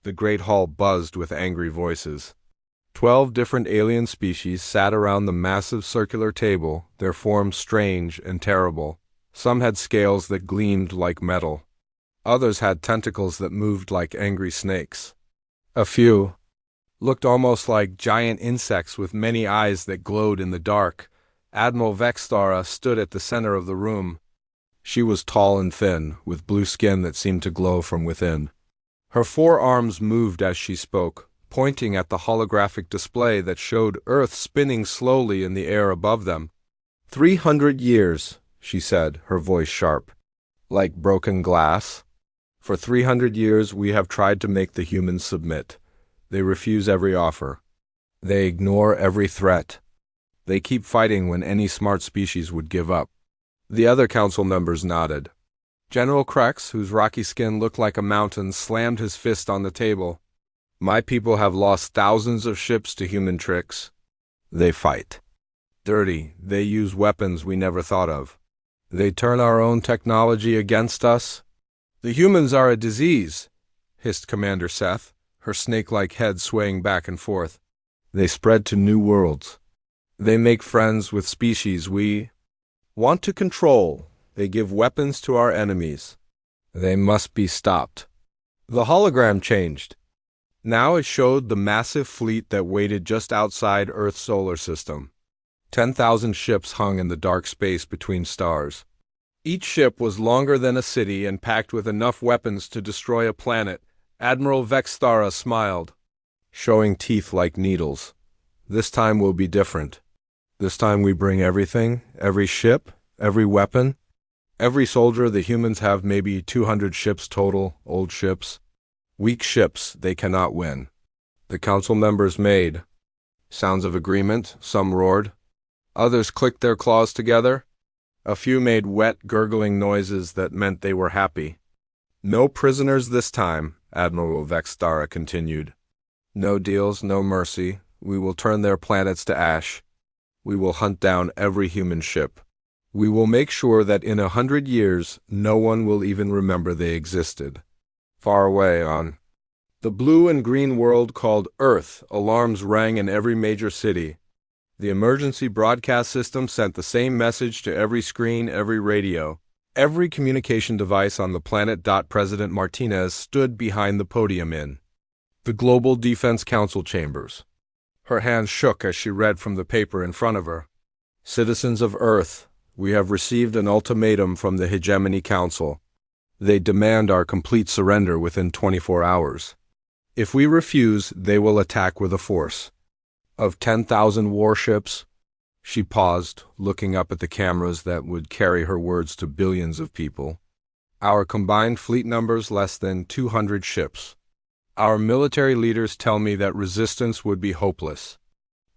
The great hall buzzed with angry voices. 12 different alien species sat around the massive circular table, their forms strange and terrible. Some had scales that gleamed like metal. Others had tentacles that moved like angry snakes. A few looked almost like giant insects with many eyes that glowed in the dark. Admiral Vextara stood at the center of the room. She was tall and thin, with blue skin that seemed to glow from within. Her 4 arms moved as she spoke, pointing at the holographic display that showed Earth spinning slowly in the air above them. 300 years, she said, her voice sharp. Like broken glass. For 300 years we have tried to make the humans submit. They refuse every offer. They ignore every threat. They keep fighting when any smart species would give up. The other council members nodded. General Krex, whose rocky skin looked like a mountain, slammed his fist on the table. My people have lost thousands of ships to human tricks. They fight. Dirty, they use weapons we never thought of. They turn our own technology against us. The humans are a disease, hissed Commander Seth, her snake-like head swaying back and forth. They spread to new worlds. They make friends with species we want to control. They give weapons to our enemies. They must be stopped. The hologram changed. Now it showed the massive fleet that waited just outside Earth's solar system. 10,000 ships hung in the dark space between stars. Each ship was longer than a city and packed with enough weapons to destroy a planet. Admiral Vextara smiled, showing teeth like needles. This time will be different. This time we bring everything, every ship, every weapon. Every soldier. The humans have maybe 200 ships total, old ships. Weak ships, they cannot win. The council members made sounds of agreement. Some roared. Others clicked their claws together. A few made wet, gurgling noises that meant they were happy. No prisoners this time, Admiral Vextara continued. No deals, no mercy. We will turn their planets to ash. We will hunt down every human ship. We will make sure that in 100 years, no one will even remember they existed. Far away on the blue and green world called Earth, alarms rang in every major city. The emergency broadcast system sent the same message to every screen, every radio, every communication device on the planet. President Martinez stood behind the podium in the Global Defense Council chambers. Her hands shook as she read from the paper in front of her. Citizens of Earth, we have received an ultimatum from the Hegemony Council. They demand our complete surrender within 24 hours. If we refuse, they will attack with a force of 10,000 warships. She paused, looking up at the cameras that would carry her words to billions of people. Our combined fleet numbers less than 200 ships. Our military leaders tell me that resistance would be hopeless.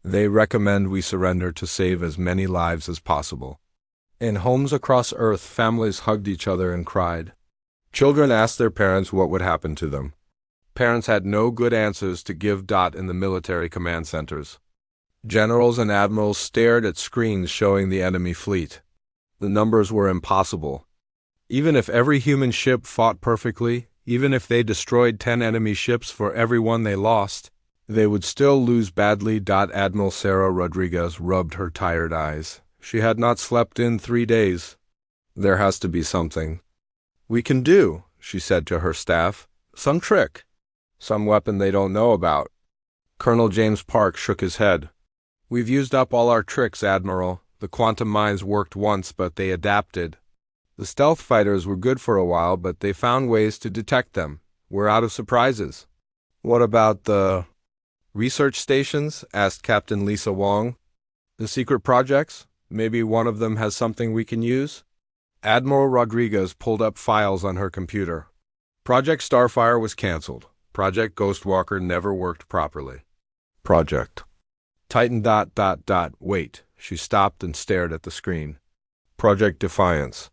They recommend we surrender to save as many lives as possible. In homes across Earth, families hugged each other and cried. Children asked their parents what would happen to them. Parents had no good answers to give. In the military command centers, generals and admirals stared at screens showing the enemy fleet. The numbers were impossible. Even if every human ship fought perfectly, even if they destroyed 10 enemy ships for every one they lost, they would still lose badly. Admiral Sarah Rodriguez rubbed her tired eyes. She had not slept in 3 days. There has to be something we can do, she said to her staff. Some trick. Some weapon they don't know about. Colonel James Park shook his head. We've used up all our tricks, Admiral. The quantum mines worked once, but they adapted. The stealth fighters were good for a while, but they found ways to detect them. We're out of surprises. What about the research stations? Asked Captain Lisa Wong. The secret projects? Maybe one of them has something we can use? Admiral Rodriguez pulled up files on her computer. Project Starfire was canceled. Project Ghostwalker never worked properly. Project Titan ... Wait. She stopped and stared at the screen. Project Defiance.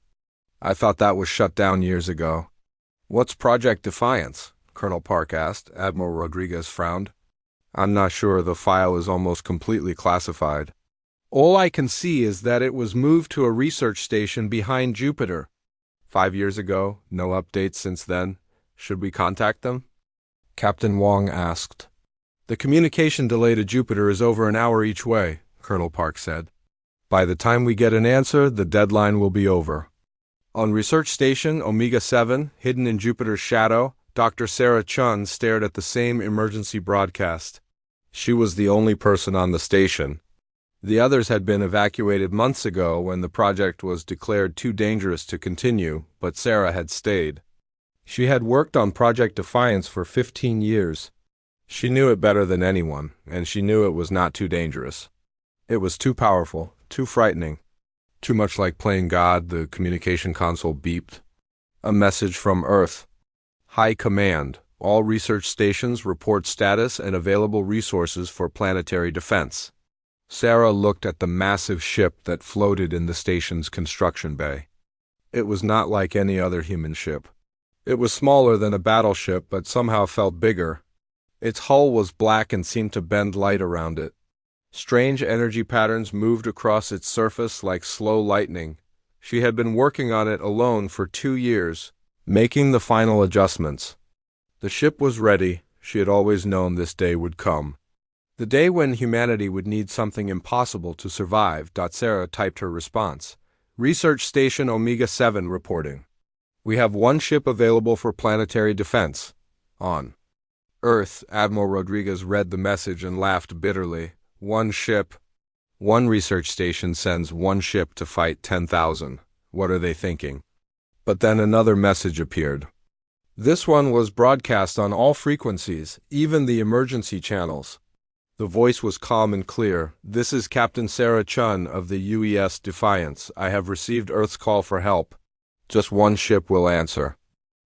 I thought that was shut down years ago. What's Project Defiance? Colonel Park asked. Admiral Rodriguez frowned. I'm not sure. The file is almost completely classified. All I can see is that it was moved to a research station behind Jupiter. 5 years ago, no updates since then. Should we contact them? Captain Wong asked. The communication delay to Jupiter is over an hour each way, Colonel Park said. By the time we get an answer, the deadline will be over. On Research Station Omega 7, hidden in Jupiter's shadow, Dr. Sarah Chun stared at the same emergency broadcast. She was the only person on the station. The others had been evacuated months ago when the project was declared too dangerous to continue, but Sarah had stayed. She had worked on Project Defiance for 15 years. She knew it better than anyone, and she knew it was not too dangerous. It was too powerful, too frightening. Too much like playing God, the communication console beeped. A message from Earth. High Command. All research stations report status and available resources for planetary defense. Sarah looked at the massive ship that floated in the station's construction bay. It was not like any other human ship. It was smaller than a battleship, but somehow felt bigger. Its hull was black and seemed to bend light around it. Strange energy patterns moved across its surface like slow lightning. She had been working on it alone for 2 years, making the final adjustments. The ship was ready. She had always known this day would come. The day when humanity would need something impossible to survive. Sarah typed her response. Research Station Omega 7 reporting. We have one ship available for planetary defense. On Earth, Admiral Rodriguez read the message and laughed bitterly. One ship. One research station sends one ship to fight 10,000. What are they thinking? But then another message appeared. This one was broadcast on all frequencies, even the emergency channels. The voice was calm and clear. This is Captain Sarah Chun of the UES Defiance. I have received Earth's call for help. Just one ship will answer.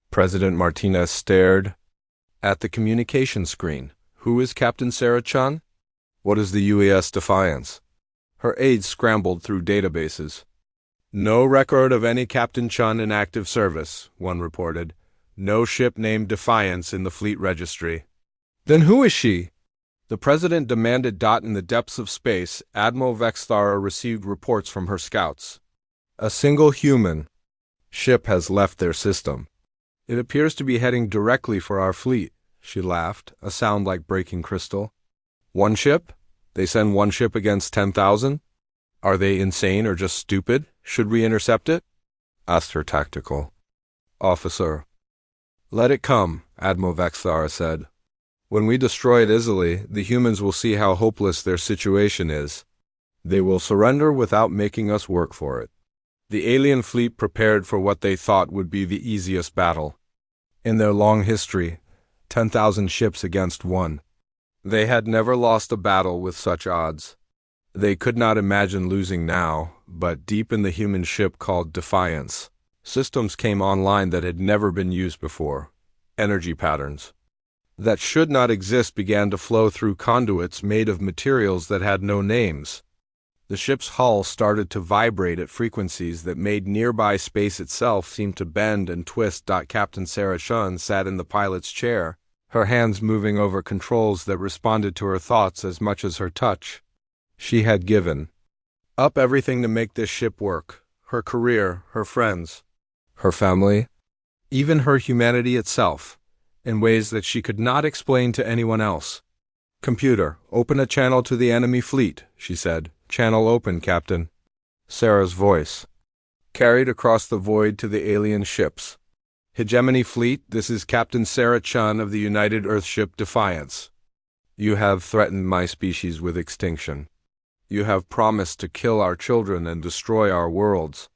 President Martinez stared at the communication screen. Who is Captain Sarah Chun? What is the UES Defiance? Her aides scrambled through databases. No record of any Captain Chun in active service, one reported. No ship named Defiance in the fleet registry. Then who is she? The president demanded. In the depths of space, Admiral Vexthara received reports from her scouts. A single human ship has left their system. It appears to be heading directly for our fleet, she laughed, a sound like breaking crystal. One ship? They send one ship against 10,000? Are they insane or just stupid? Should we intercept it? Asked her tactical officer. Let it come, Admiral Vexthara said. When we destroy it easily, the humans will see how hopeless their situation is. They will surrender without making us work for it. The alien fleet prepared for what they thought would be the easiest battle. In their long history, 10,000 ships against one. They had never lost a battle with such odds. They could not imagine losing now, but deep in the human ship called Defiance, systems came online that had never been used before. Energy patterns that should not exist began to flow through conduits made of materials that had no names. The ship's hull started to vibrate at frequencies that made nearby space itself seem to bend and twist. Captain Sarah Chun sat in the pilot's chair, her hands moving over controls that responded to her thoughts as much as her touch. She had given up everything to make this ship work. Her career, her friends, her family, even her humanity itself, in ways that she could not explain to anyone else. Computer, open a channel to the enemy fleet, she said. Channel open, Captain. Sarah's voice carried across the void to the alien ships. Hegemony Fleet, this is Captain Sarah Chun of the United Earthship Defiance. You have threatened my species with extinction. You have promised to kill our children and destroy our worlds.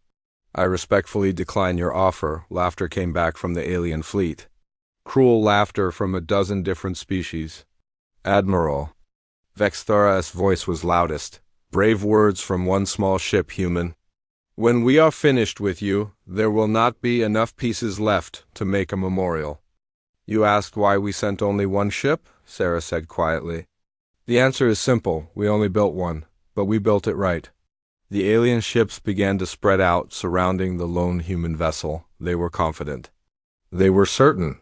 I respectfully decline your offer. Laughter came back from the alien fleet. Cruel laughter from a dozen different species. Admiral. Vexthara's voice was loudest. Brave words from one small ship, human. When we are finished with you, there will not be enough pieces left to make a memorial. You asked why we sent only one ship? Sarah said quietly. The answer is simple. We only built one, but we built it right. The alien ships began to spread out, surrounding the lone human vessel. They were confident. They were certain.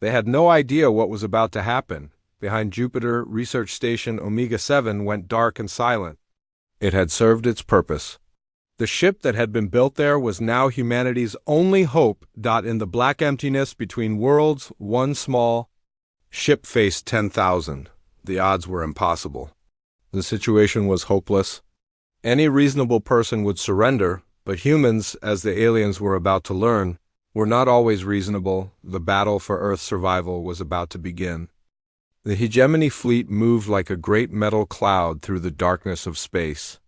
They had no idea what was about to happen. Behind Jupiter, Research Station Omega 7 went dark and silent. It had served its purpose. The ship that had been built there was now humanity's only hope. In the black emptiness between worlds, one small Ship faced 10,000. The odds were impossible. The situation was hopeless. Any reasonable person would surrender, but humans, as the aliens were about to learn, were not always reasonable. The battle for Earth's survival was about to begin. The hegemony fleet moved like a great metal cloud through the darkness of space.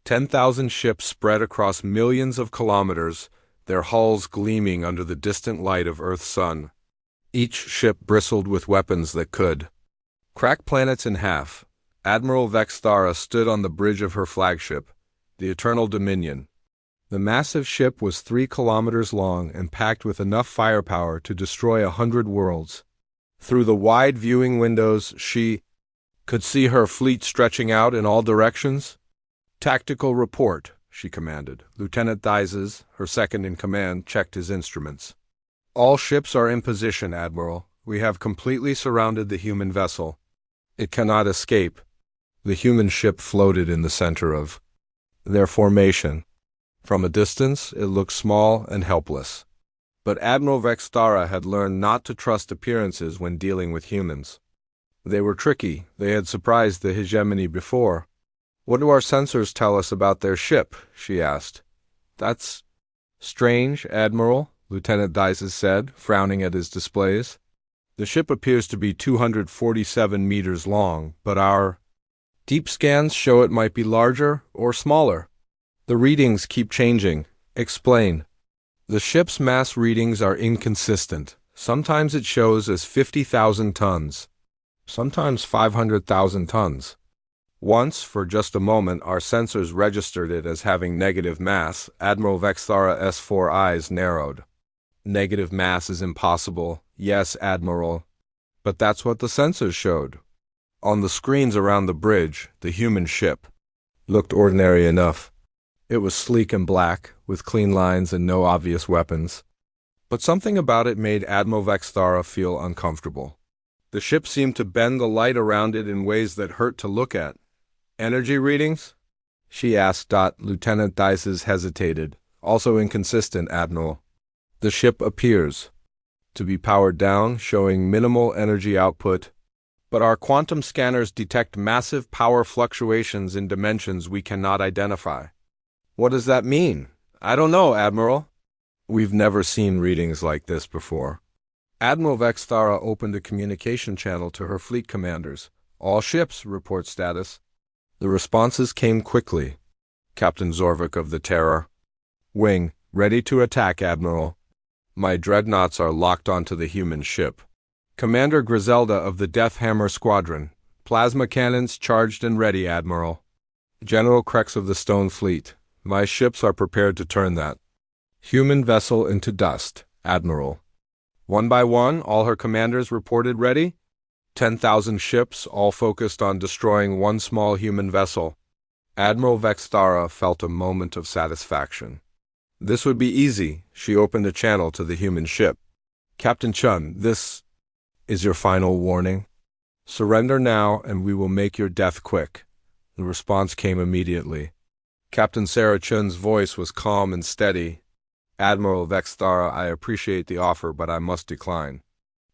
10,000 ships spread across millions of kilometers, their hulls gleaming under the distant light of Earth's sun. Each ship bristled with weapons that could crack planets in half. Admiral Vexthara stood on the bridge of her flagship, the Eternal Dominion. The massive ship was 3 kilometers long and packed with enough firepower to destroy 100 worlds. Through the wide viewing windows, she could see her fleet stretching out in all directions. "Tactical report," she commanded. Lieutenant Thizes, her second-in-command, checked his instruments. "All ships are in position, Admiral. We have completely surrounded the human vessel. It cannot escape." The human ship floated in the center of their formation. From a distance, it looked small and helpless. But Admiral Vexthara had learned not to trust appearances when dealing with humans. They were tricky. They had surprised the hegemony before. "What do our sensors tell us about their ship?" she asked. "That's strange, Admiral," Lieutenant Thizes said, frowning at his displays. "The ship appears to be 247 meters long, but our deep scans show it might be larger or smaller. The readings keep changing." "Explain." "The ship's mass readings are inconsistent. Sometimes it shows as 50,000 tons, sometimes 500,000 tons. Once, for just a moment, our sensors registered it as having negative mass." Admiral Vexthara's 4 eyes narrowed. "Negative mass is impossible." "Yes, Admiral. But that's what the sensors showed." On the screens around the bridge, the human ship looked ordinary enough. It was sleek and black, with clean lines and no obvious weapons. But something about it made Admiral Vexthara feel uncomfortable. The ship seemed to bend the light around it in ways that hurt to look at. "Energy readings?" she asked. Lieutenant Thizes hesitated. "Also inconsistent, Admiral. The ship appears to be powered down, showing minimal energy output, but our quantum scanners detect massive power fluctuations in dimensions we cannot identify." "What does that mean?" "I don't know, Admiral. We've never seen readings like this before." Admiral Vexthara opened a communication channel to her fleet commanders. "All ships, report status." The responses came quickly. Captain Zorvik of the Terror. "Wing, ready to attack, Admiral. My dreadnoughts are locked onto the human ship." Commander Griselda of the Death Hammer Squadron. "Plasma cannons charged and ready, Admiral." General Krex of the Stone Fleet. "My ships are prepared to turn that human vessel into dust, Admiral." One by one, all her commanders reported ready. 10,000 ships, all focused on destroying one small human vessel. Admiral Vexthara felt a moment of satisfaction. This would be easy. She opened a channel to the human ship. "Captain Chun, this is your final warning. Surrender now, and we will make your death quick." The response came immediately. Captain Sarah Chun's voice was calm and steady. "Admiral Vexthara, I appreciate the offer, but I must decline.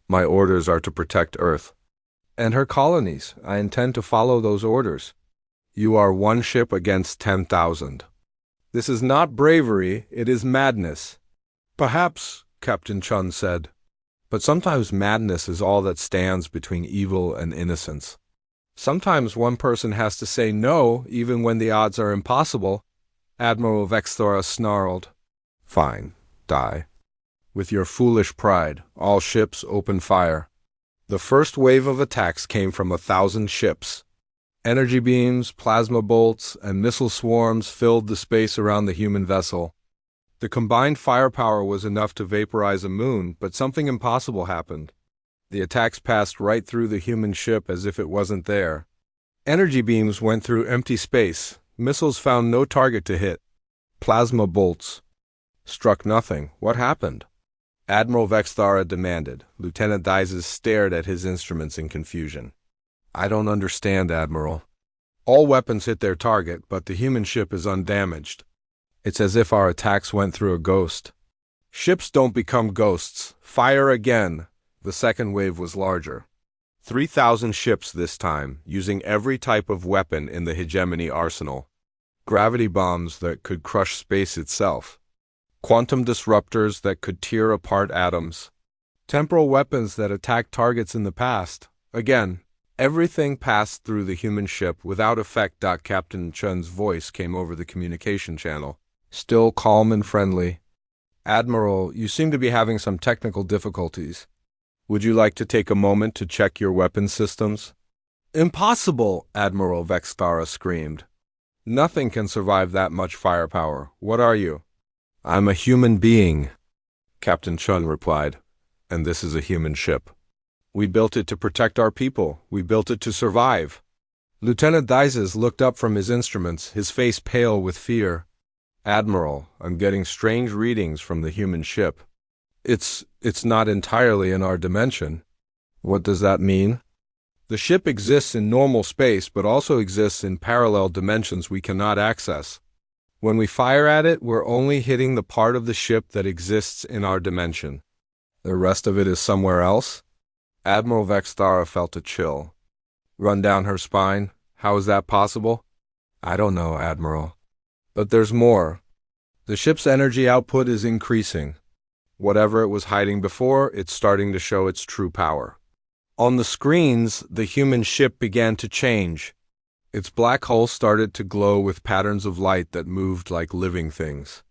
My orders are to protect Earth and her colonies. I intend to follow those orders. You are one ship against 10,000. This is not bravery, it is madness." "Perhaps," Captain Chun said. "But sometimes madness is all that stands between evil and innocence. Sometimes one person has to say no, even when the odds are impossible." Admiral Vexthara snarled. "Fine, die. With your foolish pride, all ships open fire." The first wave of attacks came from 1,000 ships. Energy beams, plasma bolts, and missile swarms filled the space around the human vessel. The combined firepower was enough to vaporize a moon, but something impossible happened. The attacks passed right through the human ship as if it wasn't there. Energy beams went through empty space. Missiles found no target to hit. Plasma bolts struck nothing. What happened? Admiral Vexthara demanded. Lieutenant Thizes stared at his instruments in confusion. "I don't understand, Admiral. All weapons hit their target, but the human ship is undamaged. It's as if our attacks went through a ghost." "Ships don't become ghosts. Fire again." The second wave was larger. 3,000 ships this time, using every type of weapon in the hegemony arsenal. Gravity bombs that could crush space itself. Quantum disruptors that could tear apart atoms. Temporal weapons that attacked targets in the past. Again, everything passed through the human ship without effect. Captain Chun's voice came over the communication channel, still calm and friendly. Admiral, you seem to be having some technical difficulties. Would you like to take a moment to check your weapon systems? Impossible, Admiral Vextara screamed. Nothing can survive that much firepower. What are you? I'm a human being, Captain Chun replied, and this is a human ship. We built it to protect our people. We built it to survive. Lieutenant Dizes looked up from his instruments, his face pale with fear. Admiral, I'm getting strange readings from the human ship. It's not entirely in our dimension. What does that mean? The ship exists in normal space, but also exists in parallel dimensions we cannot access. When we fire at it, we're only hitting the part of the ship that exists in our dimension. The rest of it is somewhere else? Admiral Vextara felt a chill run down her spine. How is that possible? I don't know, Admiral. But there's more. The ship's energy output is increasing. Whatever it was hiding before, it's starting to show its true power. On the screens, the human ship began to change. Its black hull started to glow with patterns of light that moved like living things.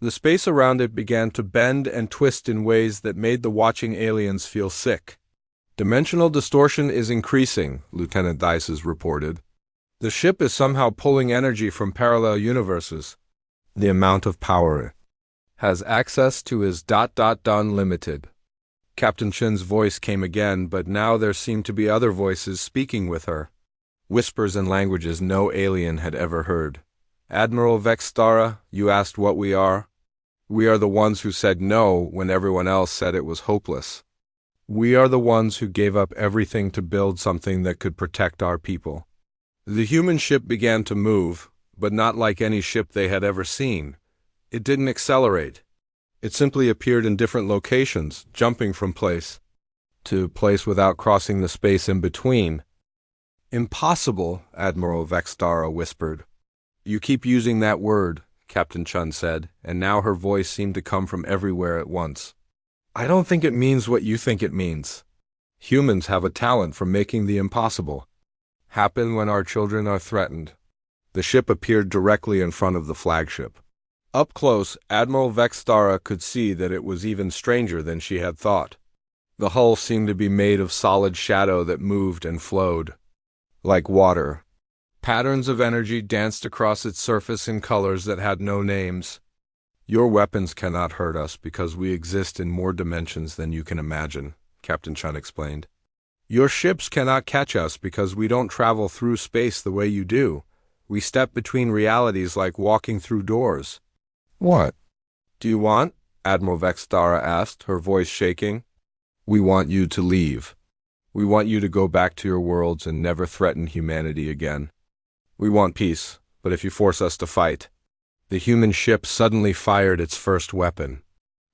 The space around it began to bend and twist in ways that made the watching aliens feel sick. Dimensional distortion is increasing, Lieutenant Dices reported. The ship is somehow pulling energy from parallel universes. The amount of power it has access to is ... unlimited. Captain Chin's voice came again, but now there seemed to be other voices speaking with her. Whispers and languages no alien had ever heard. Admiral Vextara, you asked what we are? We are the ones who said no when everyone else said it was hopeless. We are the ones who gave up everything to build something that could protect our people. The human ship began to move, but not like any ship they had ever seen. It didn't accelerate. It simply appeared in different locations, jumping from place to place without crossing the space in between. Impossible, Admiral Vextara whispered. You keep using that word, Captain Chun said, and now her voice seemed to come from everywhere at once. I don't think it means what you think it means. Humans have a talent for making the impossible happen when our children are threatened. The ship appeared directly in front of the flagship. Up close, Admiral Vextara could see that it was even stranger than she had thought. The hull seemed to be made of solid shadow that moved and flowed. Like water. Patterns of energy danced across its surface in colors that had no names. Your weapons cannot hurt us because we exist in more dimensions than you can imagine, Captain Chun explained. Your ships cannot catch us because we don't travel through space the way you do. We step between realities like walking through doors. What do you want? Admiral Vextara asked, her voice shaking. We want you to leave. We want you to go back to your worlds and never threaten humanity again. We want peace, but if you force us to fight. The human ship suddenly fired its first weapon.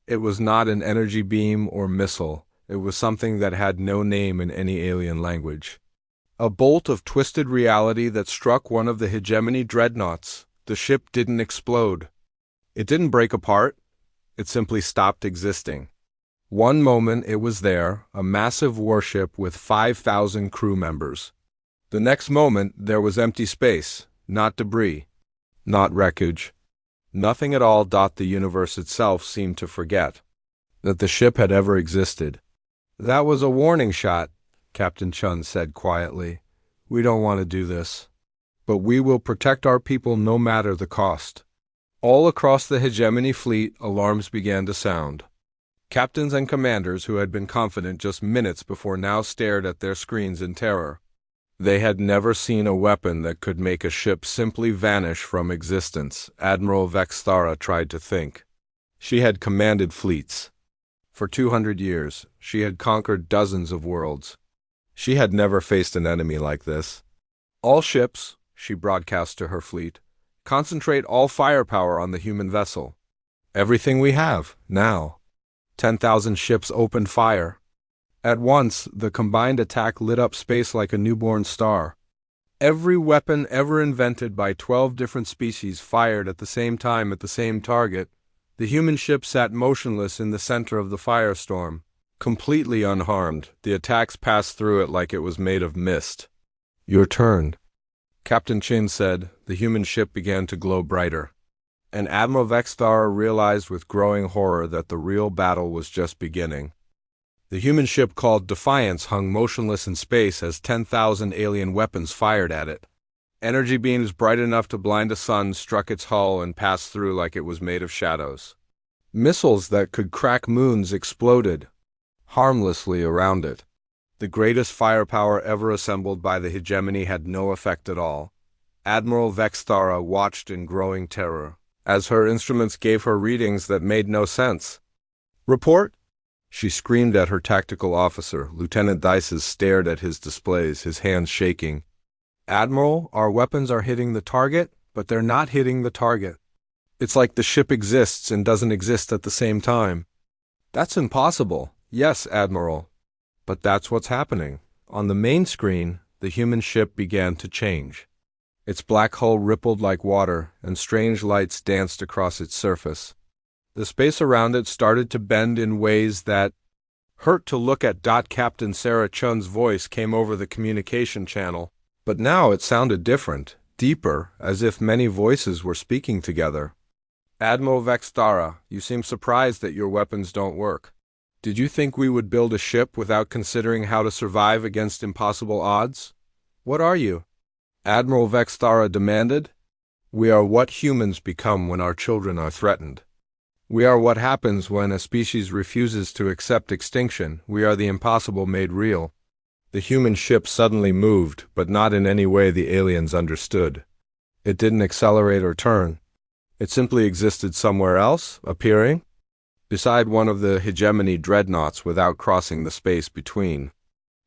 It was not an energy beam or missile. It was something that had no name in any alien language. A bolt of twisted reality that struck one of the hegemony dreadnoughts. The ship didn't explode. It didn't break apart. It simply stopped existing. One moment it was there, a massive warship with 5,000 crew members. The next moment there was empty space, not debris, not wreckage. Nothing at all. The universe itself seemed to forget that the ship had ever existed. That was a warning shot, Captain Chun said quietly. We don't want to do this. But we will protect our people no matter the cost. All across the hegemony fleet, alarms began to sound. Captains and commanders who had been confident just minutes before now stared at their screens in terror. They had never seen a weapon that could make a ship simply vanish from existence, Admiral Vextara tried to think. She had commanded fleets. For 200 years, she had conquered dozens of worlds. She had never faced an enemy like this. All ships, she broadcast to her fleet, concentrate all firepower on the human vessel. Everything we have, now. 10,000 ships opened fire. At once, the combined attack lit up space like a newborn star. Every weapon ever invented by 12 different species fired at the same time at the same target. The human ship sat motionless in the center of the firestorm. Completely unharmed, the attacks passed through it like it was made of mist. "Your turn," Captain Chin said. The human ship began to glow brighter. And Admiral Vexthara realized with growing horror that the real battle was just beginning. The human ship called Defiance hung motionless in space as 10,000 alien weapons fired at it. Energy beams bright enough to blind a sun struck its hull and passed through like it was made of shadows. Missiles that could crack moons exploded harmlessly around it. The greatest firepower ever assembled by the hegemony had no effect at all. Admiral Vexthara watched in growing terror as her instruments gave her readings that made no sense. "Report!" She screamed at her tactical officer. Lieutenant Dices stared at his displays, his hands shaking. "Admiral, our weapons are hitting the target, but they're not hitting the target. It's like the ship exists and doesn't exist at the same time." "That's impossible." "Yes, Admiral. But that's what's happening." On the main screen, the human ship began to change. Its black hull rippled like water, and strange lights danced across its surface. The space around it started to bend in ways that hurt to look at. Captain Sarah Chun's voice came over the communication channel, but now it sounded different, deeper, as if many voices were speaking together. "Admiral Vexthara, you seem surprised that your weapons don't work. Did you think we would build a ship without considering how to survive against impossible odds? What are you?" Admiral Vexthara demanded. "We are what humans become when our children are threatened. We are what happens when a species refuses to accept extinction. We are the impossible made real." The human ship suddenly moved, but not in any way the aliens understood. It didn't accelerate or turn. It simply existed somewhere else, appearing beside one of the hegemony dreadnoughts without crossing the space between.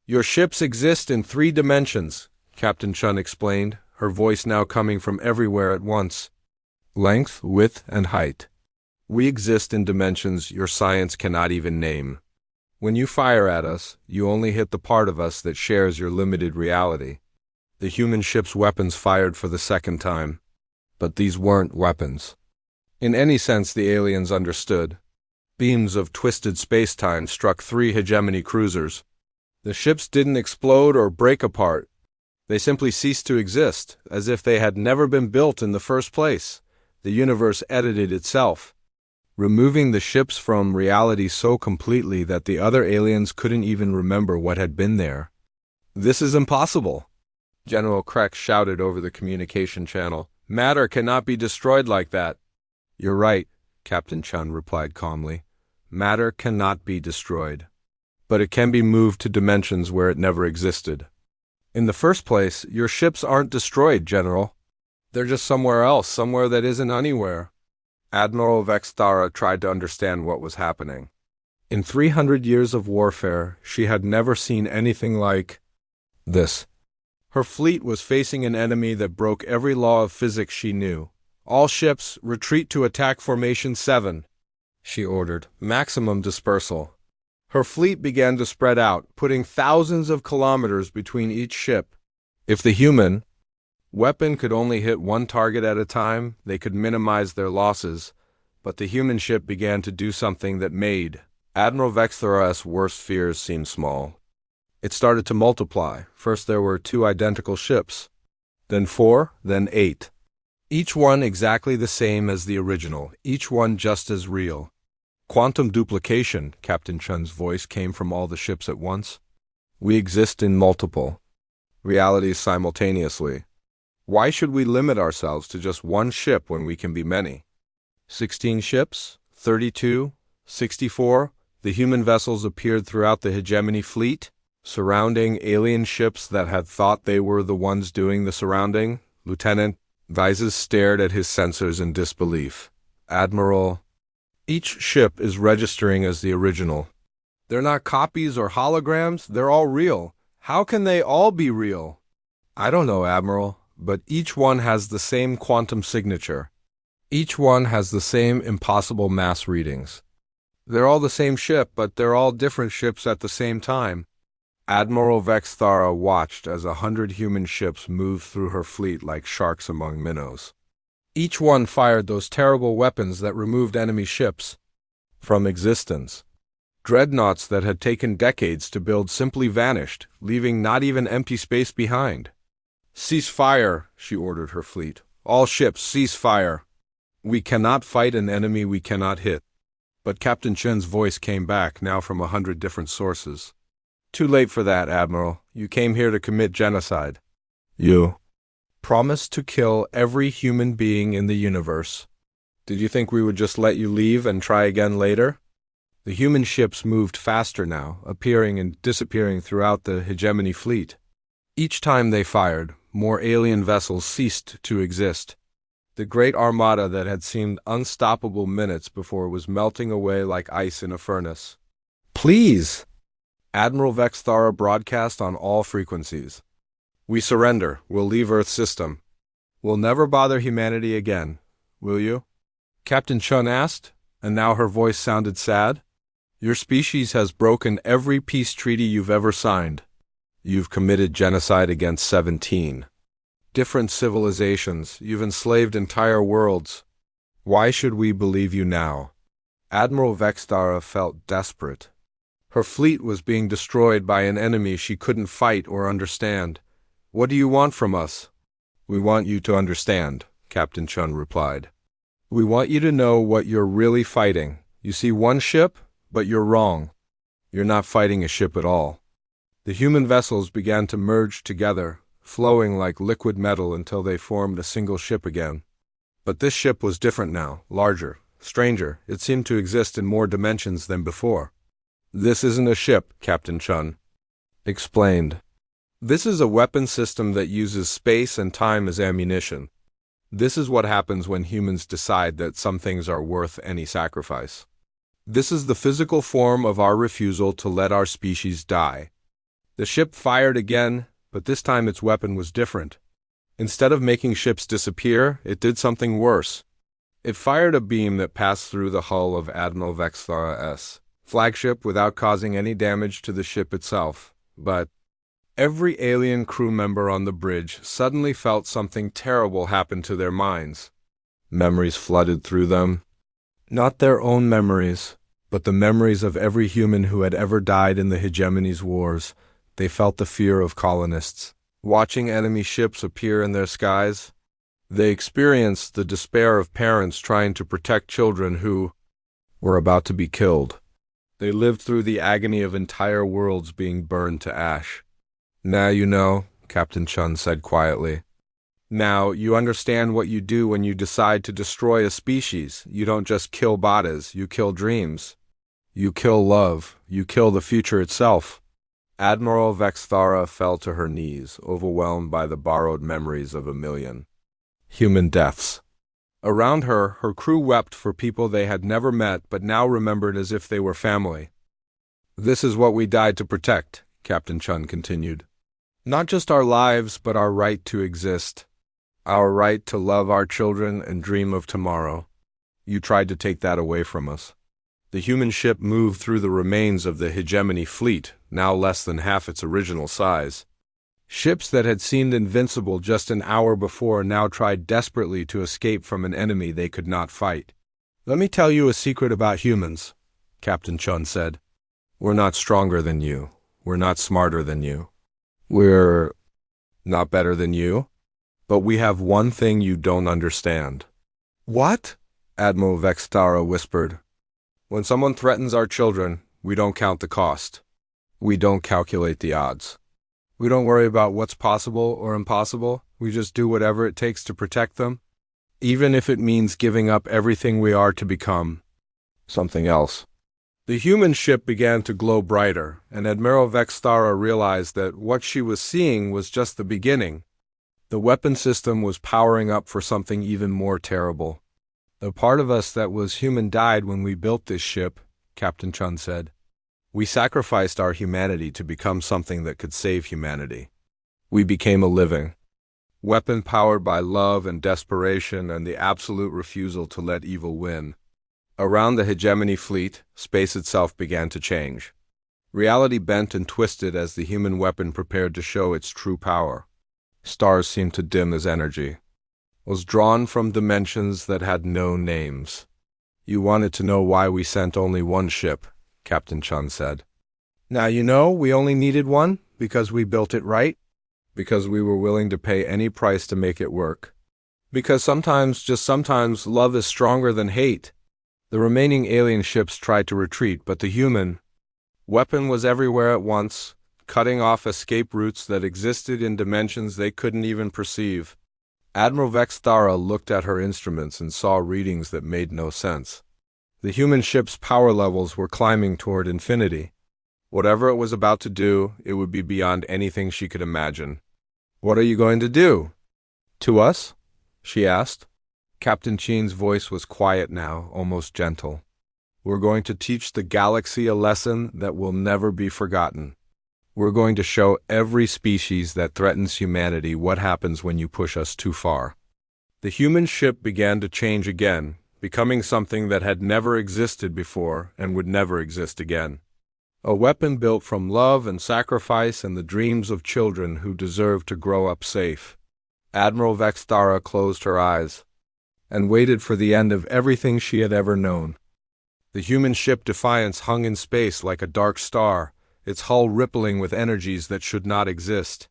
"Your ships exist in 3 dimensions, Captain Chun explained, her voice now coming from everywhere at once. "Length, width, and height. We exist in dimensions your science cannot even name. When you fire at us, you only hit the part of us that shares your limited reality." The human ship's weapons fired for the second time. But these weren't weapons in any sense the aliens understood. Beams of twisted space-time struck 3 hegemony cruisers. The ships didn't explode or break apart. They simply ceased to exist, as if they had never been built in the first place. The universe edited itself, removing the ships from reality so completely that the other aliens couldn't even remember what had been there. "This is impossible," General Kreck shouted over the communication channel. "Matter cannot be destroyed like that." "You're right," Captain Chun replied calmly. "Matter cannot be destroyed. But it can be moved to dimensions where it never existed. In the first place, your ships aren't destroyed, General. They're just somewhere else, somewhere that isn't anywhere." Admiral Vexthara tried to understand what was happening. In 300 years of warfare, she had never seen anything like this. Her fleet was facing an enemy that broke every law of physics she knew. "All ships, retreat to attack formation 7, she ordered. "Maximum dispersal." Her fleet began to spread out, putting thousands of kilometers between each ship. If the human weapon could only hit one target at a time, they could minimize their losses, but the human ship began to do something that made Admiral Vexthara's worst fears seem small. It started to multiply. First there were 2 identical ships, then 4, then 8. Each one exactly the same as the original, each one just as real. "Quantum duplication," Captain Chun's voice came from all the ships at once. "We exist in multiple realities simultaneously. Why should we limit ourselves to just one ship when we can be many? 16 ships? 32? 64? The human vessels appeared throughout the hegemony fleet, surrounding alien ships that had thought they were the ones doing the surrounding. Lieutenant Vises stared at his sensors in disbelief. "Admiral, each ship is registering as the original. They're not copies or holograms, they're all real. How can they all be real?" "I don't know, Admiral, but each one has the same quantum signature. Each one has the same impossible mass readings. They're all the same ship, but they're all different ships at the same time. Admiral Vexthara watched as 100 human ships moved through her fleet like sharks among minnows. Each one fired those terrible weapons that removed enemy ships from existence. Dreadnoughts that had taken decades to build simply vanished, leaving not even empty space behind. "Cease fire," she ordered her fleet. "All ships, cease fire. We cannot fight an enemy we cannot hit." But Captain Chen's voice came back, now from 100 different sources. "Too late for that, Admiral. You came here to commit genocide. You promised to kill every human being in the universe. Did you think we would just let you leave and try again later?" The human ships moved faster now, appearing and disappearing throughout the hegemony fleet. Each time they fired, more alien vessels ceased to exist. The great armada that had seemed unstoppable minutes before was melting away like ice in a furnace. "Please!" Admiral Vexthara broadcast on all frequencies. "We surrender. We'll leave Earth system. We'll never bother humanity again. Will you?" Captain Chun asked, and now her voice sounded sad. "Your species has broken every peace treaty you've ever signed. You've committed genocide against 17 different civilizations. You've enslaved entire worlds. Why should we believe you now?" Admiral Vexthara felt desperate. Her fleet was being destroyed by an enemy she couldn't fight or understand. "What do you want from us?" "We want you to understand," Captain Chun replied. "We want you to know what you're really fighting. You see one ship, but you're wrong. You're not fighting a ship at all." The human vessels began to merge together, flowing like liquid metal until they formed a single ship again. But this ship was different now, larger, stranger. It seemed to exist in more dimensions than before. "This isn't a ship," Captain Chun explained. "This is a weapon system that uses space and time as ammunition. This is what happens when humans decide that some things are worth any sacrifice. This is the physical form of our refusal to let our species die." The ship fired again, but this time its weapon was different. Instead of making ships disappear, it did something worse. It fired a beam that passed through the hull of Admiral Vexthara's flagship without causing any damage to the ship itself. But every alien crew member on the bridge suddenly felt something terrible happen to their minds. Memories flooded through them. Not their own memories, but the memories of every human who had ever died in the hegemony's wars. They felt the fear of colonists, watching enemy ships appear in their skies. They experienced the despair of parents trying to protect children who were about to be killed. They lived through the agony of entire worlds being burned to ash. "Now you know," Captain Chun said quietly. "Now you understand what you do when you decide to destroy a species. You don't just kill bodies, you kill dreams. You kill love, you kill the future itself." Admiral Vexthara fell to her knees, overwhelmed by the borrowed memories of 1,000,000 human deaths. Around her, her crew wept for people they had never met but now remembered as if they were family. "This is what we died to protect," Captain Chun continued. "Not just our lives, but our right to exist. Our right to love our children and dream of tomorrow. You tried to take that away from us." The human ship moved through the remains of the hegemony fleet, now less than half its original size. Ships that had seemed invincible just an hour before now tried desperately to escape from an enemy they could not fight. "Let me tell you a secret about humans," Captain Chun said. "We're not stronger than you. We're not smarter than you. We're not better than you. But we have one thing you don't understand." "What?" Admiral Vexthara whispered. "When someone threatens our children, we don't count the cost. We don't calculate the odds. We don't worry about what's possible or impossible. We just do whatever it takes to protect them, even if it means giving up everything we are to become something else." The human ship began to glow brighter, and Admiral Vexthara realized that what she was seeing was just the beginning. The weapon system was powering up for something even more terrible. "The part of us that was human died when we built this ship," Captain Chun said. "We sacrificed our humanity to become something that could save humanity. We became a living weapon powered by love and desperation and the absolute refusal to let evil win. Around the hegemony fleet, space itself began to change. Reality bent and twisted as the human weapon prepared to show its true power. Stars seemed to dim as energy. Was drawn from dimensions that had no names. You wanted to know why we sent only one ship, Captain Chun said. Now you know we only needed one, because we built it right. Because we were willing to pay any price to make it work. Because sometimes, just sometimes, love is stronger than hate. The remaining alien ships tried to retreat, but the human weapon was everywhere at once, cutting off escape routes that existed in dimensions they couldn't even perceive. Admiral Vextara looked at her instruments and saw readings that made no sense. The human ship's power levels were climbing toward infinity. Whatever it was about to do, it would be beyond anything she could imagine. "What are you going to do?" "To us?" she asked. Captain Chin's voice was quiet now, almost gentle. "We're going to teach the galaxy a lesson that will never be forgotten. We're going to show every species that threatens humanity what happens when you push us too far." The human ship began to change again, becoming something that had never existed before and would never exist again. A weapon built from love and sacrifice and the dreams of children who deserved to grow up safe. Admiral Vextara closed her eyes and waited for the end of everything she had ever known. The human ship Defiance hung in space like a dark star, its hull rippling with energies that should not exist.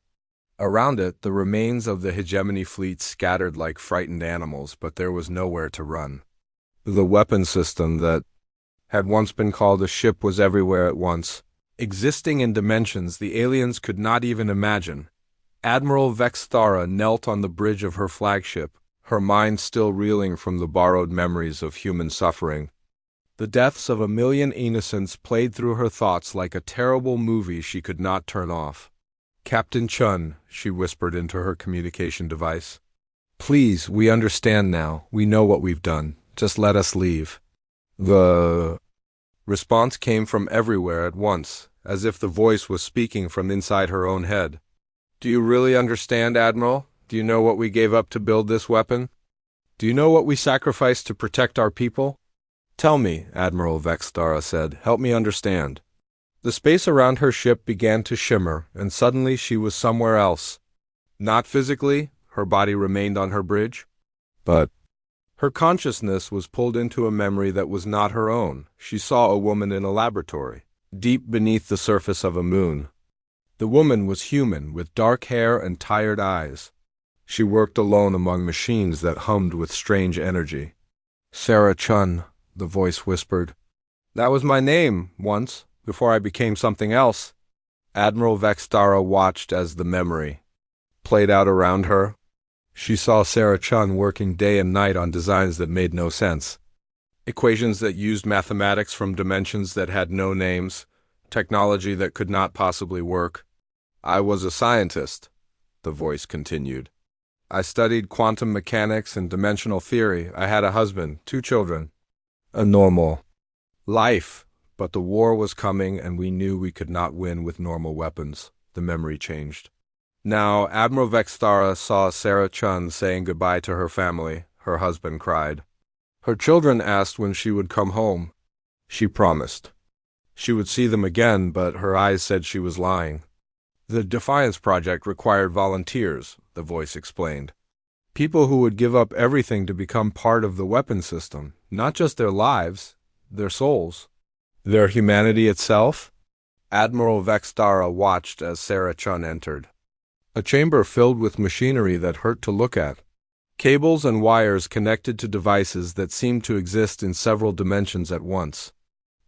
Around it, the remains of the hegemony fleet scattered like frightened animals, but there was nowhere to run. The weapon system that had once been called a ship was everywhere at once, existing in dimensions the aliens could not even imagine. Admiral Vextara knelt on the bridge of her flagship, her mind still reeling from the borrowed memories of human suffering. The deaths of 1,000,000 innocents played through her thoughts like a terrible movie she could not turn off. "Captain Chun," she whispered into her communication device. "Please, we understand now. We know what we've done. Just let us leave." The response came from everywhere at once, as if the voice was speaking from inside her own head. "Do you really understand, Admiral? Do you know what we gave up to build this weapon? Do you know what we sacrificed to protect our people? Tell me," Admiral Vextara said. "Help me understand." The space around her ship began to shimmer, and suddenly she was somewhere else. Not physically, her body remained on her bridge, but her consciousness was pulled into a memory that was not her own. She saw a woman in a laboratory, deep beneath the surface of a moon. The woman was human, with dark hair and tired eyes. She worked alone among machines that hummed with strange energy. "Sarah Chun," the voice whispered. "That was my name, once, before I became something else." Admiral Vextara watched as the memory played out around her. She saw Sarah Chun working day and night on designs that made no sense. Equations that used mathematics from dimensions that had no names, technology that could not possibly work. "I was a scientist," the voice continued. "I studied quantum mechanics and dimensional theory. I had a husband, 2 children. A normal life, but the war was coming and we knew we could not win with normal weapons." The memory changed. Now, Admiral Vextara saw Sarah Chun saying goodbye to her family. Her husband cried. Her children asked when she would come home. She promised she would see them again, but her eyes said she was lying. "The Defiance Project required volunteers," the voice explained. "People who would give up everything to become part of the weapon system, not just their lives, their souls, their humanity itself." Admiral Vextara watched as Sarah Chun entered. A chamber filled with machinery that hurt to look at. Cables and wires connected to devices that seemed to exist in several dimensions at once.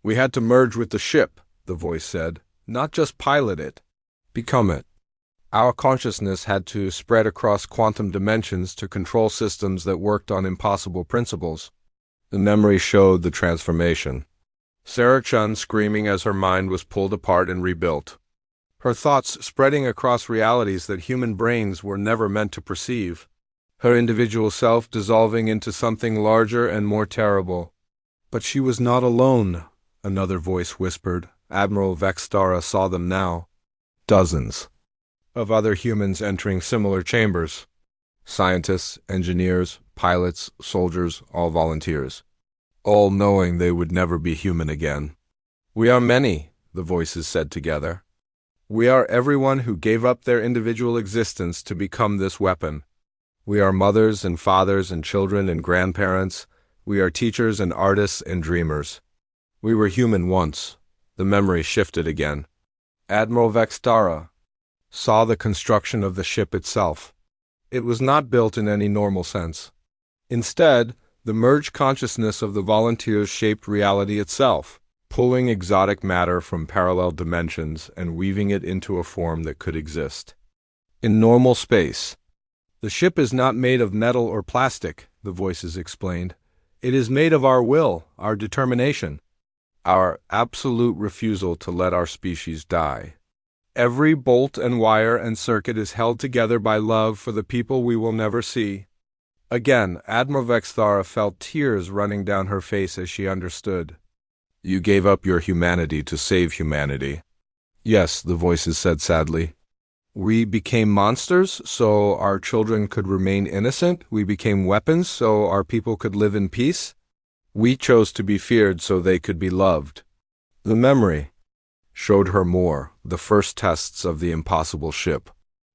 "We had to merge with the ship," the voice said, "not just pilot it, become it. Our consciousness had to spread across quantum dimensions to control systems that worked on impossible principles." The memory showed the transformation. Sarah Chun screaming as her mind was pulled apart and rebuilt. Her thoughts spreading across realities that human brains were never meant to perceive. Her individual self dissolving into something larger and more terrible. "But she was not alone," another voice whispered. Admiral Vextara saw them now. Dozens of other humans entering similar chambers. Scientists, engineers, pilots, soldiers, all volunteers. all knowing they would never be human again. "We are many," the voices said together. "We are everyone who gave up their individual existence to become this weapon. We are mothers and fathers and children and grandparents. We are teachers and artists and dreamers. We were human once." The memory shifted again. Admiral Vextara saw the construction of the ship itself. It was not built in any normal sense. Instead, the merged consciousness of the volunteers shaped reality itself, pulling exotic matter from parallel dimensions and weaving it into a form that could exist in normal space. "The ship is not made of metal or plastic," the voices explained. "It is made of our will, our determination, our absolute refusal to let our species die. Every bolt and wire and circuit is held together by love for the people we will never see." Again, Admiral Vexthara felt tears running down her face as she understood. "You gave up your humanity to save humanity." "Yes," the voices said sadly. "We became monsters so our children could remain innocent. We became weapons so our people could live in peace. We chose to be feared so they could be loved." The memory showed her more, the first tests of the impossible ship.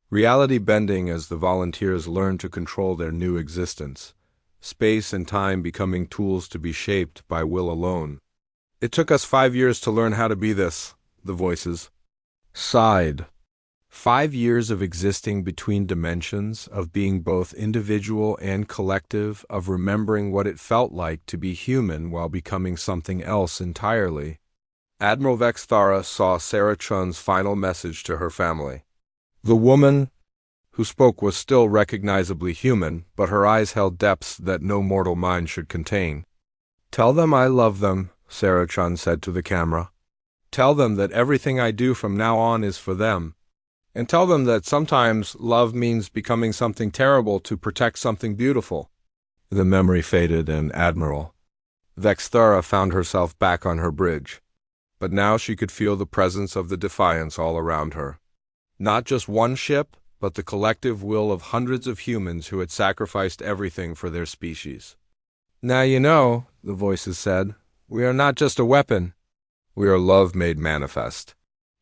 Reality bending as the volunteers learned to control their new existence. Space and time becoming tools to be shaped by will alone. "It took us 5 years to learn how to be this," the voices sighed. 5 years of existing between dimensions, of being both individual and collective, of remembering what it felt like to be human while becoming something else entirely. Admiral Vexthara saw Sarah Chun's final message to her family. The woman who spoke was still recognizably human, but her eyes held depths that no mortal mind should contain. "Tell them I love them," Sarah Chun said to the camera. "Tell them that everything I do from now on is for them. And tell them that sometimes love means becoming something terrible to protect something beautiful." The memory faded, and Admiral Vexthara found herself back on her bridge. But now she could feel the presence of the defiance all around her. Not just one ship, but the collective will of hundreds of humans who had sacrificed everything for their species. "Now you know," the voices said, "we are not just a weapon. We are love made manifest.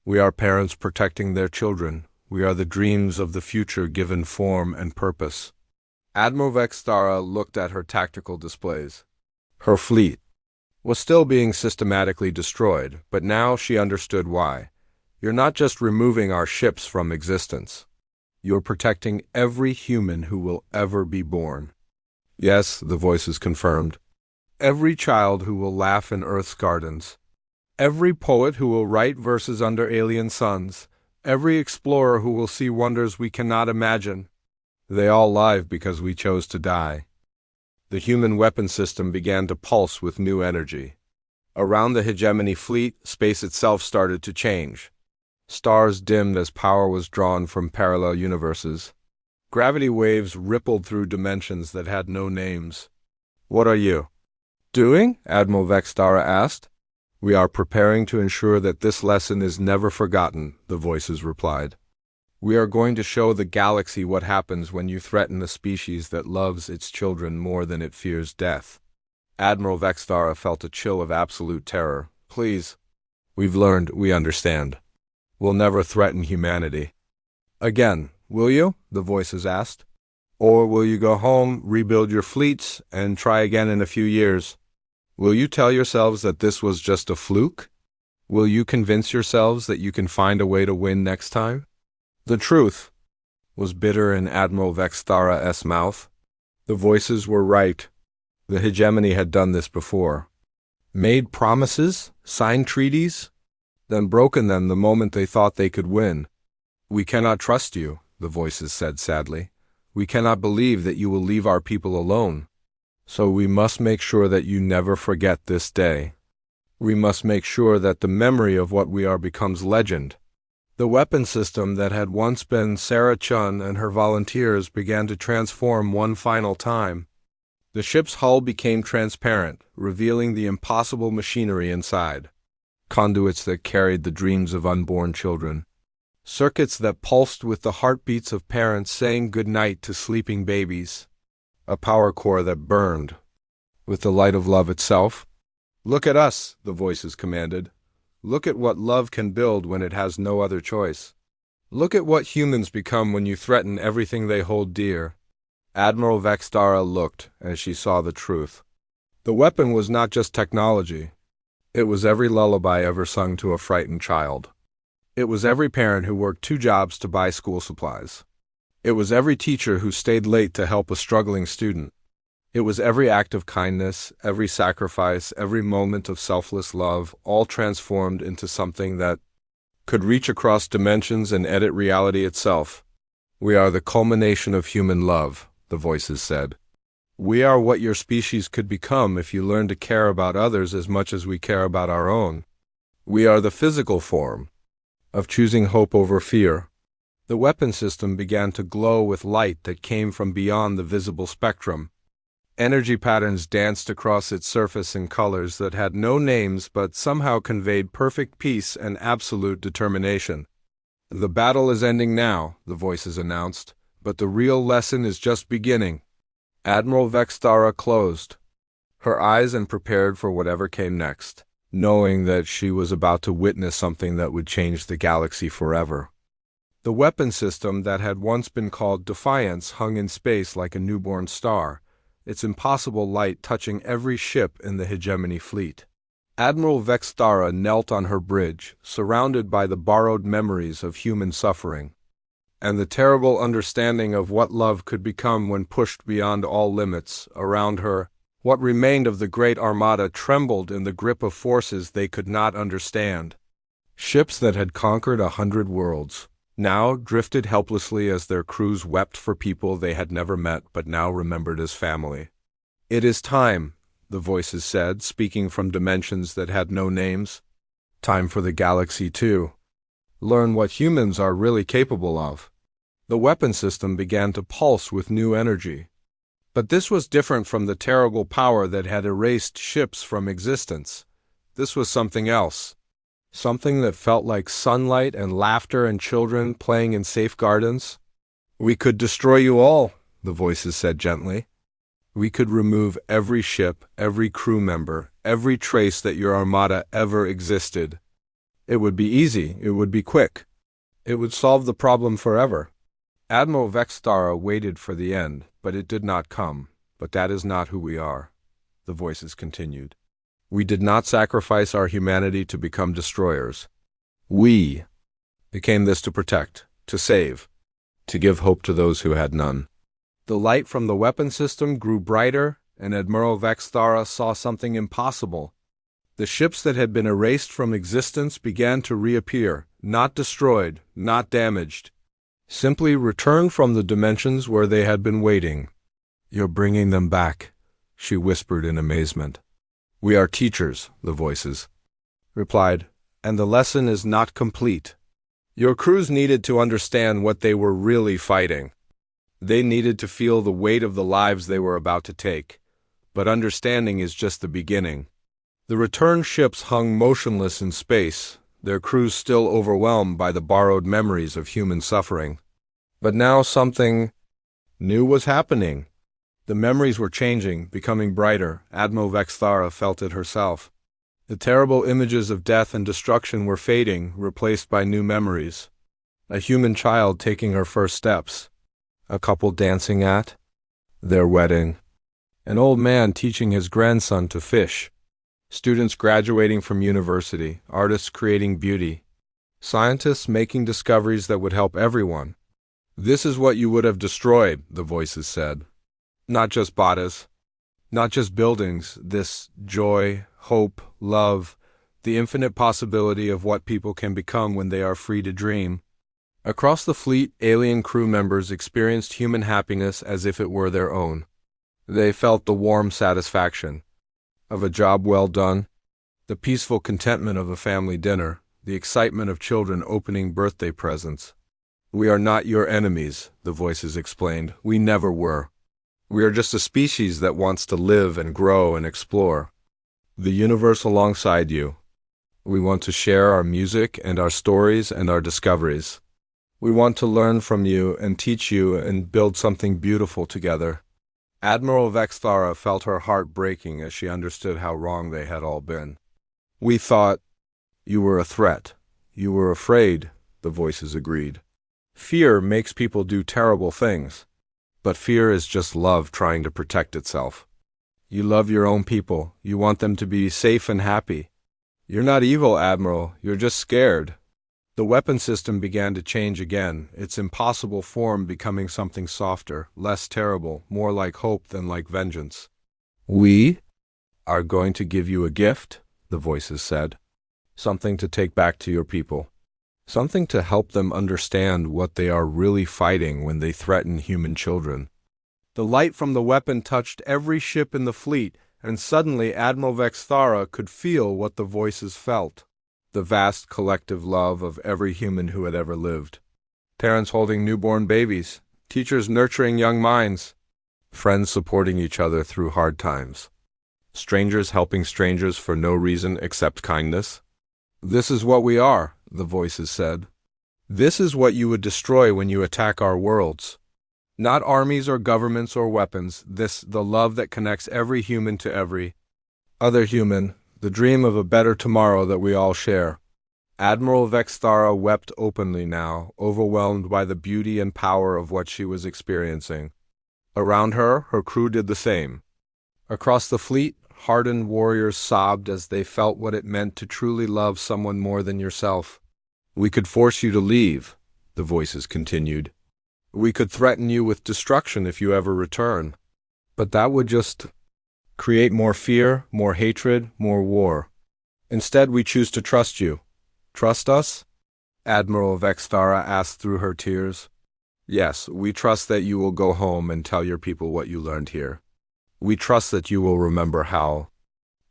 We are parents protecting their children. We are the dreams of the future given form and purpose." Admiral Vexthara looked at her tactical displays. Her fleet was still being systematically destroyed, but now she understood why. "You're not just removing our ships from existence. You're protecting every human who will ever be born." "Yes," the voices confirmed. "Every child who will laugh in Earth's gardens. Every poet who will write verses under alien suns. Every explorer who will see wonders we cannot imagine. They all live because we chose to die." The human weapon system began to pulse with new energy. Around the hegemony fleet, space itself started to change. Stars dimmed as power was drawn from parallel universes. Gravity waves rippled through dimensions that had no names. "What are you doing?" Admiral Vexthara asked. "We are preparing to ensure that this lesson is never forgotten," the voices replied. "We are going to show the galaxy what happens when you threaten a species that loves its children more than it fears death." Admiral Vexthara felt a chill of absolute terror. "Please. We've learned, we understand. We'll never threaten humanity." "Again, will you?" the voices asked. "Or will you go home, rebuild your fleets, and try again in a few years? Will you tell yourselves that this was just a fluke? Will you convince yourselves that you can find a way to win next time?" The truth was bitter in Admiral Vexthara's mouth. The voices were right. The hegemony had done this before. Made promises, signed treaties, then broken them the moment they thought they could win. "We cannot trust you," the voices said sadly. "We cannot believe that you will leave our people alone. So we must make sure that you never forget this day. We must make sure that the memory of what we are becomes legend." The weapon system that had once been Sarah Chun and her volunteers began to transform one final time. The ship's hull became transparent, revealing the impossible machinery inside. Conduits that carried the dreams of unborn children. Circuits that pulsed with the heartbeats of parents saying goodnight to sleeping babies. A power core that burned with the light of love itself. Look at us, the voices commanded. Look at what love can build when it has no other choice. Look at what humans become when you threaten everything they hold dear. Admiral Vextara looked as she saw the truth. The weapon was not just technology. It was every lullaby ever sung to a frightened child. It was every parent who worked 2 jobs to buy school supplies. It was every teacher who stayed late to help a struggling student. It was every act of kindness, every sacrifice, every moment of selfless love, all transformed into something that could reach across dimensions and edit reality itself. We are the culmination of human love, the voices said. We are what your species could become if you learn to care about others as much as we care about our own. We are the physical form of choosing hope over fear. The weapon system began to glow with light that came from beyond the visible spectrum. Energy patterns danced across its surface in colors that had no names but somehow conveyed perfect peace and absolute determination. The battle is ending now, the voices announced, but the real lesson is just beginning. Admiral Vextara closed her eyes and prepared for whatever came next, knowing that she was about to witness something that would change the galaxy forever. The weapon system that had once been called Defiance hung in space like a newborn star, its impossible light touching every ship in the hegemony fleet. Admiral Vextara knelt on her bridge, surrounded by the borrowed memories of human suffering, and the terrible understanding of what love could become when pushed beyond all limits. Around her, what remained of the great armada trembled in the grip of forces they could not understand. Ships that had conquered 100 worlds now drifted helplessly as their crews wept for people they had never met but now remembered as family. It is time, the voices said, speaking from dimensions that had no names. Time for the galaxy to learn what humans are really capable of. The weapon system began to pulse with new energy. But this was different from the terrible power that had erased ships from existence. This was something else. Something that felt like sunlight and laughter and children playing in safe gardens. We could destroy you all, the voices said gently. We could remove every ship, every crew member, every trace that your armada ever existed. It would be easy, it would be quick. It would solve the problem forever. Admiral Vextara waited for the end, but it did not come. But that is not who we are, the voices continued. We did not sacrifice our humanity to become destroyers. We became this to protect, to save, to give hope to those who had none. The light from the weapon system grew brighter, and Admiral Vextara saw something impossible. The ships that had been erased from existence began to reappear, not destroyed, not damaged, simply returned from the dimensions where they had been waiting. You're bringing them back, she whispered in amazement. We are teachers, the voices replied, and the lesson is not complete. Your crews needed to understand what they were really fighting. They needed to feel the weight of the lives they were about to take. But understanding is just the beginning. The returned ships hung motionless in space, their crews still overwhelmed by the borrowed memories of human suffering. But now something new was happening. The memories were changing, becoming brighter. Admiral Vextara felt it herself. The terrible images of death and destruction were fading, replaced by new memories. A human child taking her first steps. A couple dancing at their wedding. An old man teaching his grandson to fish. Students graduating from university. Artists creating beauty. Scientists making discoveries that would help everyone. This is what you would have destroyed, the voices said. Not just bodies, not just buildings, this joy, hope, love, the infinite possibility of what people can become when they are free to dream. Across the fleet, alien crew members experienced human happiness as if it were their own. They felt the warm satisfaction of a job well done, the peaceful contentment of a family dinner, the excitement of children opening birthday presents. We are not your enemies, the voices explained. We never were. We are just a species that wants to live and grow and explore. The universe alongside you. We want to share our music and our stories and our discoveries. We want to learn from you and teach you and build something beautiful together. Admiral Vexthara felt her heart breaking as she understood how wrong they had all been. "We thought you were a threat. You were afraid," the voices agreed. "Fear makes people do terrible things. But fear is just love trying to protect itself. You love your own people. You want them to be safe and happy. You're not evil, Admiral. You're just scared." The weapon system began to change again, its impossible form becoming something softer, less terrible, more like hope than like vengeance. "We are going to give you a gift," the voices said. "Something to take back to your people. Something to help them understand what they are really fighting when they threaten human children." The light from the weapon touched every ship in the fleet, and suddenly Admiral Vexthara could feel what the voices felt. The vast collective love of every human who had ever lived. Parents holding newborn babies, teachers nurturing young minds, friends supporting each other through hard times, strangers helping strangers for no reason except kindness. "This is what we are," the voices said. "This is what you would destroy when you attack our worlds. Not armies or governments or weapons, the love that connects every human to every other human, the dream of a better tomorrow that we all share." Admiral Vexthara wept openly now, overwhelmed by the beauty and power of what she was experiencing. Around her, her crew did the same. Across the fleet, hardened warriors sobbed as they felt what it meant to truly love someone more than yourself. "We could force you to leave," the voices continued. "We could threaten you with destruction if you ever return. But that would just create more fear, more hatred, more war. Instead, we choose to trust you." "Trust us?" Admiral Vexthara asked through her tears. "Yes, we trust that you will go home and tell your people what you learned here. We trust that you will remember how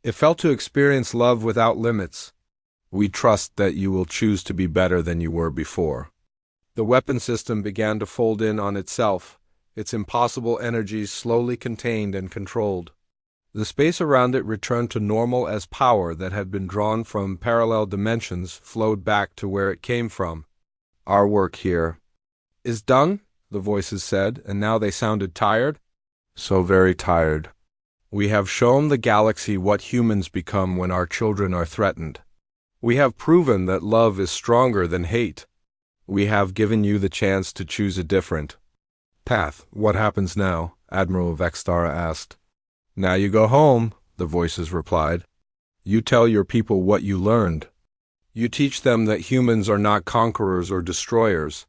it felt to experience love without limits. We trust that you will choose to be better than you were before." The weapon system began to fold in on itself, its impossible energies slowly contained and controlled. The space around it returned to normal as power that had been drawn from parallel dimensions flowed back to where it came from. "Our work here is done," the voices said, and now they sounded tired. "So very tired. We have shown the galaxy what humans become when our children are threatened. We have proven that love is stronger than hate. We have given you the chance to choose a different path." "What happens now?" Admiral Vexthara asked. "Now you go home," the voices replied. "You tell your people what you learned. You teach them that humans are not conquerors or destroyers.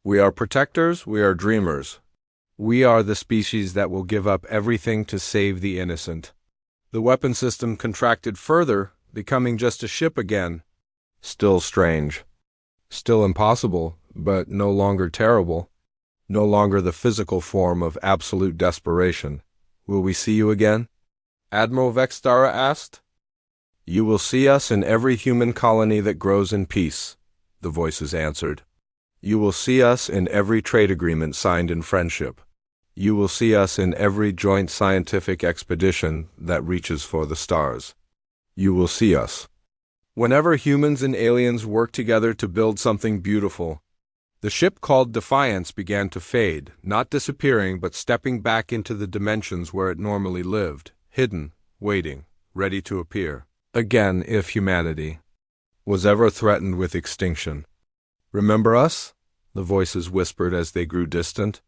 We are protectors, we are dreamers. We are the species that will give up everything to save the innocent." The weapon system contracted further, becoming just a ship again. Still strange. Still impossible, but no longer terrible. No longer the physical form of absolute desperation. "Will we see you again?" Admiral Vexthara asked. "You will see us in every human colony that grows in peace," the voices answered. "You will see us in every trade agreement signed in friendship. You will see us in every joint scientific expedition that reaches for the stars. You will see us whenever humans and aliens work together to build something beautiful." The ship called Defiance began to fade, not disappearing but stepping back into the dimensions where it normally lived, hidden, waiting, ready to appear again if humanity was ever threatened with extinction. "Remember us?" the voices whispered as they grew distant.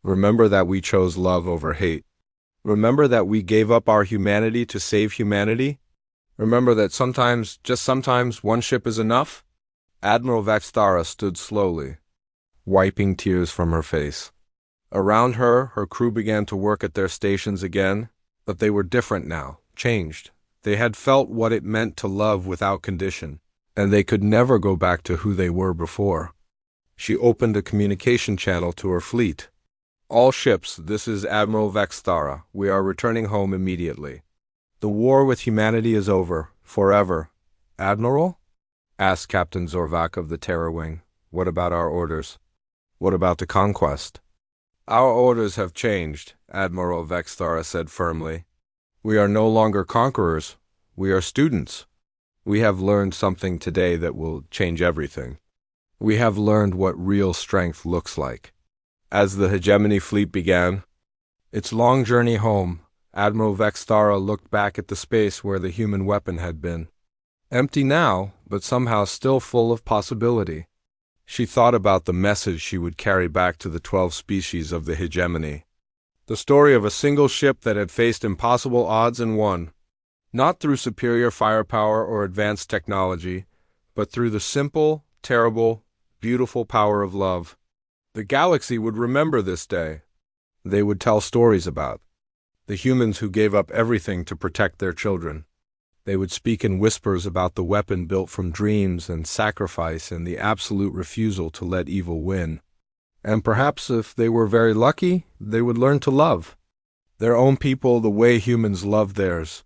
"Remember that we chose love over hate. Remember that we gave up our humanity to save humanity. Remember that sometimes, just sometimes, one ship is enough." Admiral Vexthara stood slowly, wiping tears from her face. Around her, her crew began to work at their stations again, but they were different now, changed. They had felt what it meant to love without condition, and they could never go back to who they were before. She opened a communication channel to her fleet. "All ships, this is Admiral Vexthara. We are returning home immediately. The war with humanity is over, forever." "Admiral?" asked Captain Zorvak of the Terror Wing. "What about our orders? What about the conquest?" "Our orders have changed," Admiral Vexthara said firmly. "We are no longer conquerors. We are students. We have learned something today that will change everything. We have learned what real strength looks like." As the hegemony fleet began, Its long journey home, Admiral Vexthara looked back at the space where the human weapon had been. Empty now, but somehow still full of possibility. She thought about the message she would carry back to the 12 species of the hegemony. The story of a single ship that had faced impossible odds and won. Not through superior firepower or advanced technology, but through the simple, terrible, beautiful power of love. The galaxy would remember this day. They would tell stories about the humans who gave up everything to protect their children. They would speak in whispers about the weapon built from dreams and sacrifice and the absolute refusal to let evil win. And perhaps if they were very lucky, they would learn to love their own people the way humans love theirs.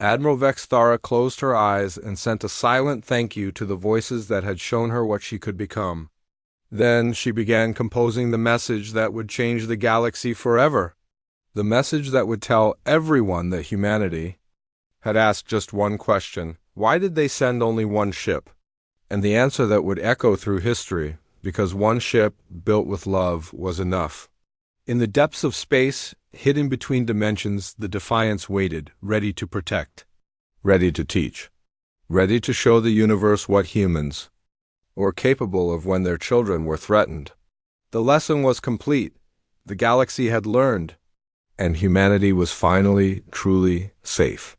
Admiral Vexthara closed her eyes and sent a silent thank you to the voices that had shown her what she could become. Then she began composing the message that would change the galaxy forever. The message that would tell everyone that humanity had asked just one question: why did they send only one ship? And the answer that would echo through history: because one ship built with love was enough. In the depths of space, hidden between dimensions, the Defiance waited, ready to protect, ready to teach, ready to show the universe what humans were capable of when their children were threatened. The lesson was complete. The galaxy had learned, and humanity was finally, truly safe.